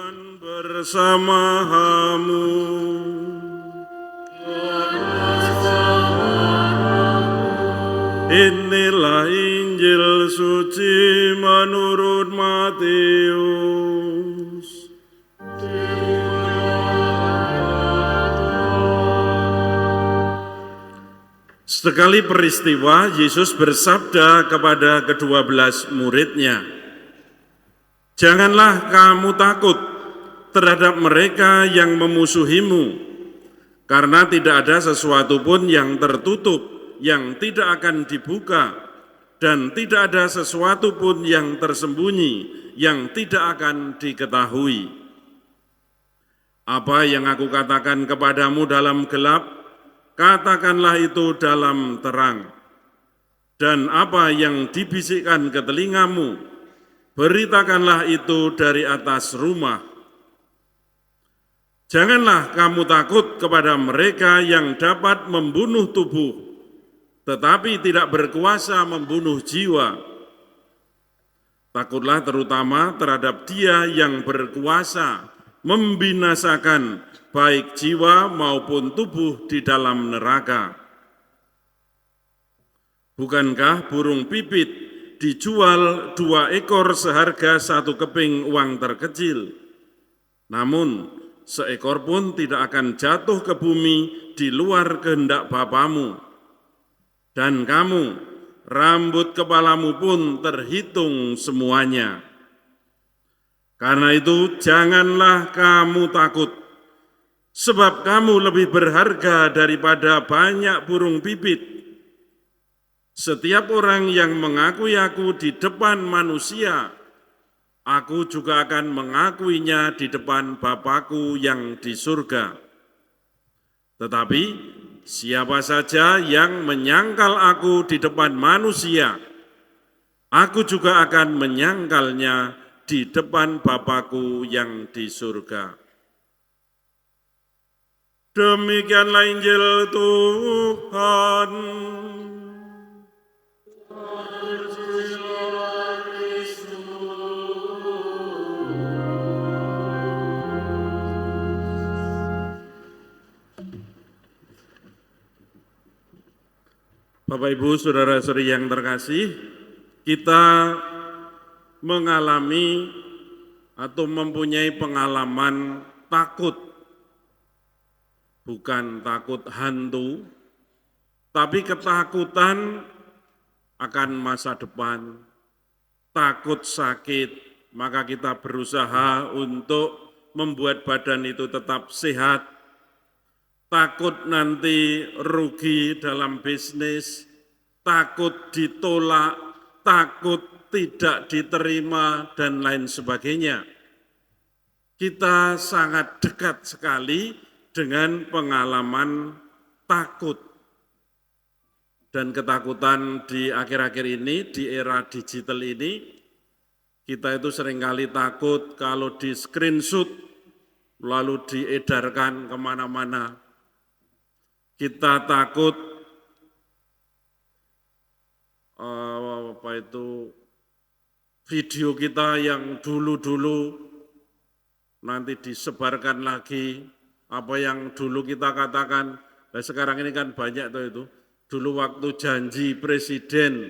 Tuhan bersamamu. Inilah Injil suci menurut Matius. Sekali peristiwa, Yesus bersabda kepada ke-12 muridnya, "Janganlah kamu takut terhadap mereka yang memusuhimu, karena tidak ada sesuatu pun yang tertutup yang tidak akan dibuka, dan tidak ada sesuatu pun yang tersembunyi yang tidak akan diketahui. Apa yang aku katakan kepadamu dalam gelap, katakanlah itu dalam terang. Dan apa yang dibisikkan ke telingamu, beritakanlah itu dari atas rumah. Janganlah kamu takut kepada mereka yang dapat membunuh tubuh, tetapi tidak berkuasa membunuh jiwa. Takutlah terutama terhadap Dia yang berkuasa membinasakan baik jiwa maupun tubuh di dalam neraka. Bukankah burung pipit dijual 2 ekor seharga 1 keping uang terkecil? Namun seekor pun tidak akan jatuh ke bumi di luar kehendak Bapamu. Dan kamu, rambut kepalamu pun terhitung semuanya. Karena itu janganlah kamu takut, sebab kamu lebih berharga daripada banyak burung pipit. Setiap orang yang mengakui aku di depan manusia, aku juga akan mengakuinya di depan Bapa-Ku yang di surga. Tetapi siapa saja yang menyangkal aku di depan manusia, aku juga akan menyangkalnya di depan Bapa-Ku yang di surga." Demikianlah Injil Tuhan. Bapak Ibu Saudara-saudari yang terkasih, kita mengalami atau mempunyai pengalaman takut, bukan takut hantu, tapi ketakutan akan masa depan, takut sakit, maka kita berusaha untuk membuat badan itu tetap sehat, takut nanti rugi dalam bisnis, takut ditolak, takut tidak diterima, dan lain sebagainya. Kita sangat dekat sekali dengan pengalaman takut. Dan ketakutan di akhir-akhir ini, di era digital ini, kita itu seringkali takut kalau di screenshot, lalu diedarkan kemana-mana. Kita takut video kita yang dulu-dulu nanti disebarkan lagi, apa yang dulu kita katakan. Nah, sekarang ini kan banyak tuh itu. Dulu waktu janji presiden,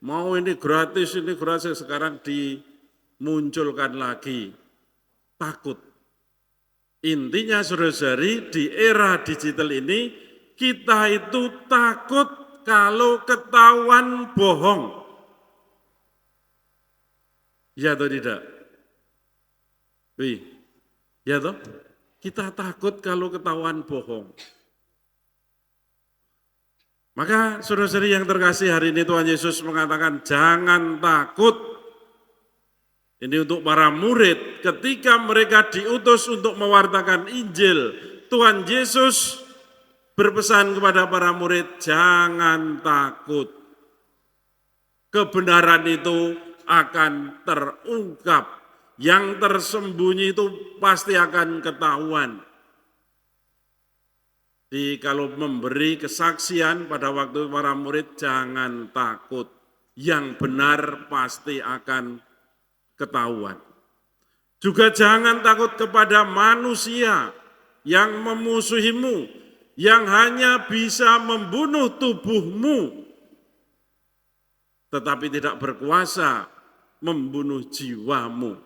mau ini gratis, sekarang dimunculkan lagi. Takut. Intinya saudara-saudari, di era digital ini, kita itu takut kalau ketahuan bohong. Ya atau tidak? Ya toh? Kita takut kalau ketahuan bohong. Maka saudara-saudari yang terkasih, hari ini Tuhan Yesus mengatakan jangan takut. Ini untuk para murid ketika mereka diutus untuk mewartakan Injil. Tuhan Yesus berpesan kepada para murid, jangan takut. Kebenaran itu akan terungkap. Yang tersembunyi itu pasti akan ketahuan. Jadi kalau memberi kesaksian pada waktu para murid, jangan takut. Yang benar pasti akan ketahuan. Juga jangan takut kepada manusia yang memusuhimu, yang hanya bisa membunuh tubuhmu, tetapi tidak berkuasa membunuh jiwamu.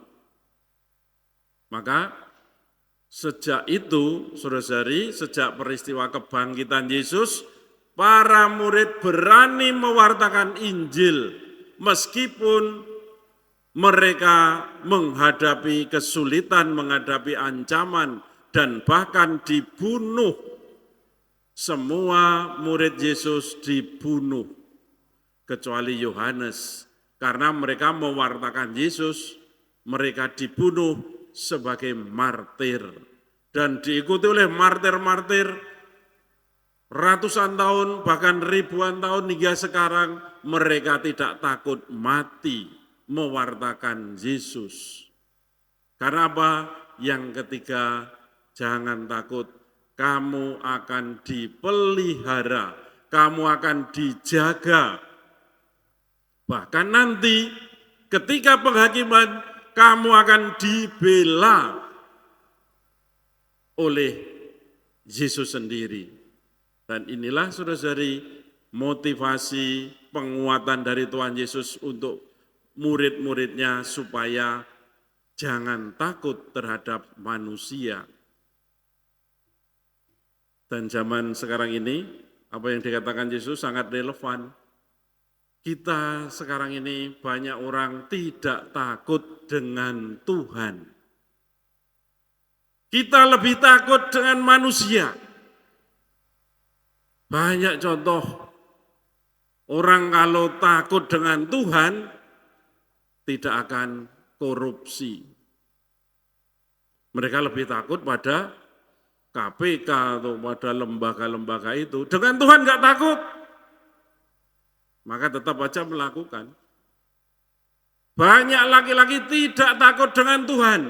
Maka sejak itu, saudara-saudari, sejak peristiwa kebangkitan Yesus, para murid berani mewartakan Injil meskipun mereka menghadapi kesulitan, menghadapi ancaman, dan bahkan dibunuh. Semua murid Yesus dibunuh, kecuali Yohanes. Karena mereka mewartakan Yesus, mereka dibunuh sebagai martir. Dan diikuti oleh martir-martir ratusan tahun, bahkan ribuan tahun hingga sekarang, mereka tidak takut mati mewartakan Yesus. Karena apa? Yang ketiga, jangan takut, kamu akan dipelihara, kamu akan dijaga. Bahkan nanti ketika penghakiman, kamu akan dibela oleh Yesus sendiri. Dan inilah saudara-saudari motivasi penguatan dari Tuhan Yesus untuk murid-muridnya supaya jangan takut terhadap manusia. Dan zaman sekarang ini, apa yang dikatakan Yesus sangat relevan. Kita sekarang ini banyak orang tidak takut dengan Tuhan. Kita lebih takut dengan manusia. Banyak contoh, orang kalau takut dengan Tuhan, tidak akan korupsi. Mereka lebih takut pada KPK atau pada lembaga-lembaga itu. Dengan Tuhan nggak takut, maka tetap aja melakukan. Banyak laki-laki tidak takut dengan Tuhan,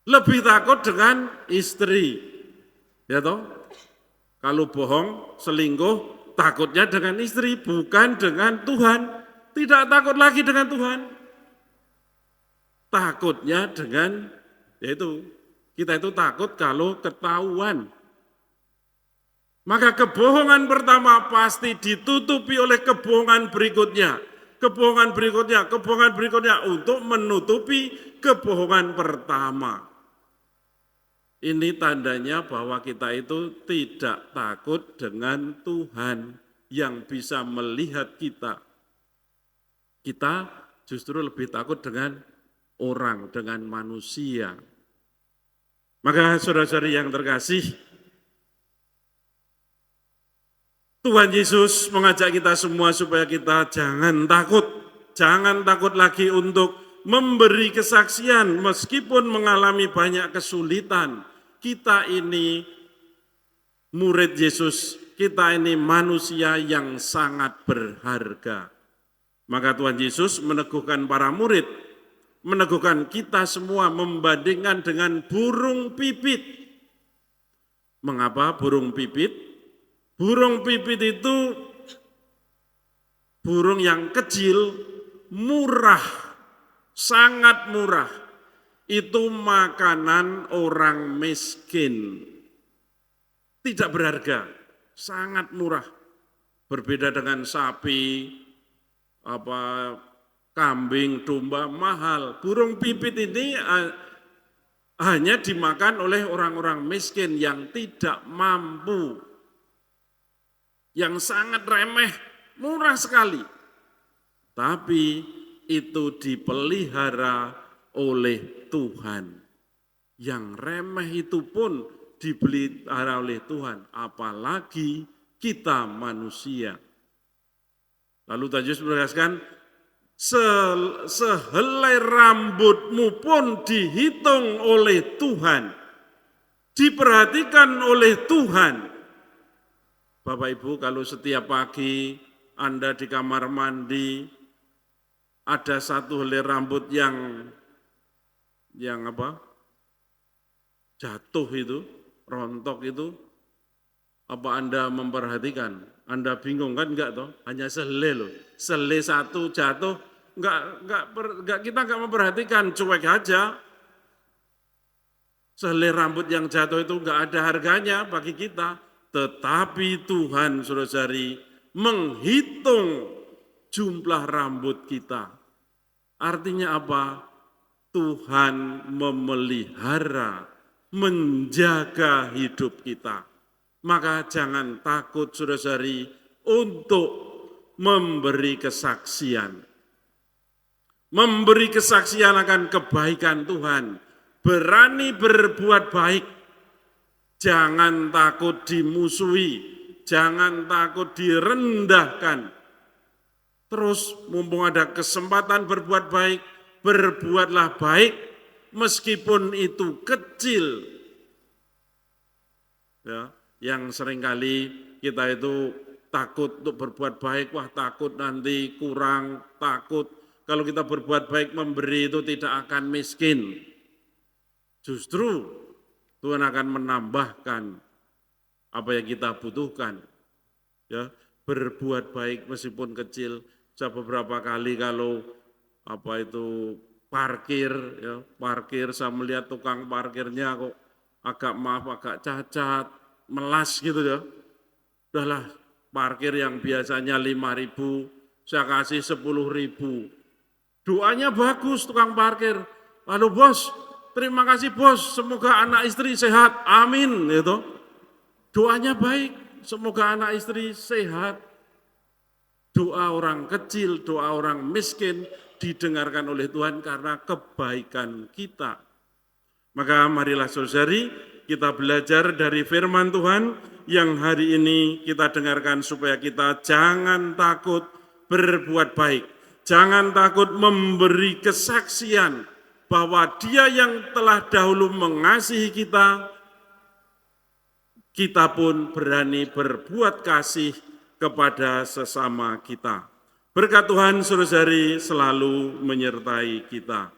lebih takut dengan istri. Ya toh? Kalau bohong, selingkuh, takutnya dengan istri, bukan dengan Tuhan. Tidak takut lagi dengan Tuhan. Takutnya dengan, yaitu kita itu takut kalau ketahuan. Maka kebohongan pertama pasti ditutupi oleh kebohongan berikutnya. Kebohongan berikutnya, kebohongan berikutnya untuk menutupi kebohongan pertama. Ini tandanya bahwa kita itu tidak takut dengan Tuhan yang bisa melihat kita. Kita justru lebih takut dengan orang, dengan manusia. Maka saudara-saudari yang terkasih, Tuhan Yesus mengajak kita semua supaya kita jangan takut lagi untuk memberi kesaksian meskipun mengalami banyak kesulitan. Kita ini murid Yesus, kita ini manusia yang sangat berharga. Maka Tuhan Yesus meneguhkan para murid, meneguhkan kita semua membandingkan dengan burung pipit. Mengapa burung pipit? Burung pipit itu burung yang kecil, murah, sangat murah. Itu makanan orang miskin. Tidak berharga, sangat murah. Berbeda dengan sapi, kambing, domba, mahal. Burung pipit ini hanya dimakan oleh orang-orang miskin yang tidak mampu, yang sangat remeh, murah sekali. Tapi itu dipelihara oleh Tuhan. Yang remeh itu pun dipelihara oleh Tuhan, apalagi kita manusia. Lalu Tuhan Yesus menegaskan, sehelai rambutmu pun dihitung oleh Tuhan, diperhatikan oleh Tuhan. Bapak Ibu, kalau setiap pagi Anda di kamar mandi, ada satu helai rambut yang jatuh itu, rontok itu, apa Anda memperhatikan? Anda bingung kan enggak toh? Hanya sehelai loh. Sehelai satu jatuh, kita nggak memperhatikan, cuek aja. Sehelai rambut yang jatuh itu nggak ada harganya bagi kita. Tetapi Tuhan, saudara-saudari, menghitung jumlah rambut kita. Artinya apa? Tuhan memelihara, menjaga hidup kita. Maka jangan takut, saudara-saudari, untuk memberi kesaksian. Memberi kesaksian akan kebaikan Tuhan. Berani berbuat baik, jangan takut dimusuhi, jangan takut direndahkan. Terus mumpung ada kesempatan berbuat baik, berbuatlah baik meskipun itu kecil. Ya, yang seringkali kita itu takut untuk berbuat baik, wah takut nanti kurang, takut kalau kita berbuat baik memberi itu tidak akan miskin. Justru Tuhan akan menambahkan apa yang kita butuhkan. Ya, berbuat baik meskipun kecil. Saya beberapa kali kalau parkir, ya, saya melihat tukang parkirnya kok agak cacat, melas gitu ya. Udahlah, parkir yang biasanya 5.000, saya kasih 10.000. Doanya bagus tukang parkir. Halo bos, terima kasih bos, semoga anak istri sehat, amin. Gitu. Doanya baik, semoga anak istri sehat. Doa orang kecil, doa orang miskin didengarkan oleh Tuhan karena kebaikan kita. Maka marilah saudari, kita belajar dari firman Tuhan yang hari ini kita dengarkan supaya kita jangan takut berbuat baik. Jangan takut memberi kesaksian bahwa Dia yang telah dahulu mengasihi kita, kita pun berani berbuat kasih kepada sesama kita. Berkat Tuhan saudari selalu menyertai kita.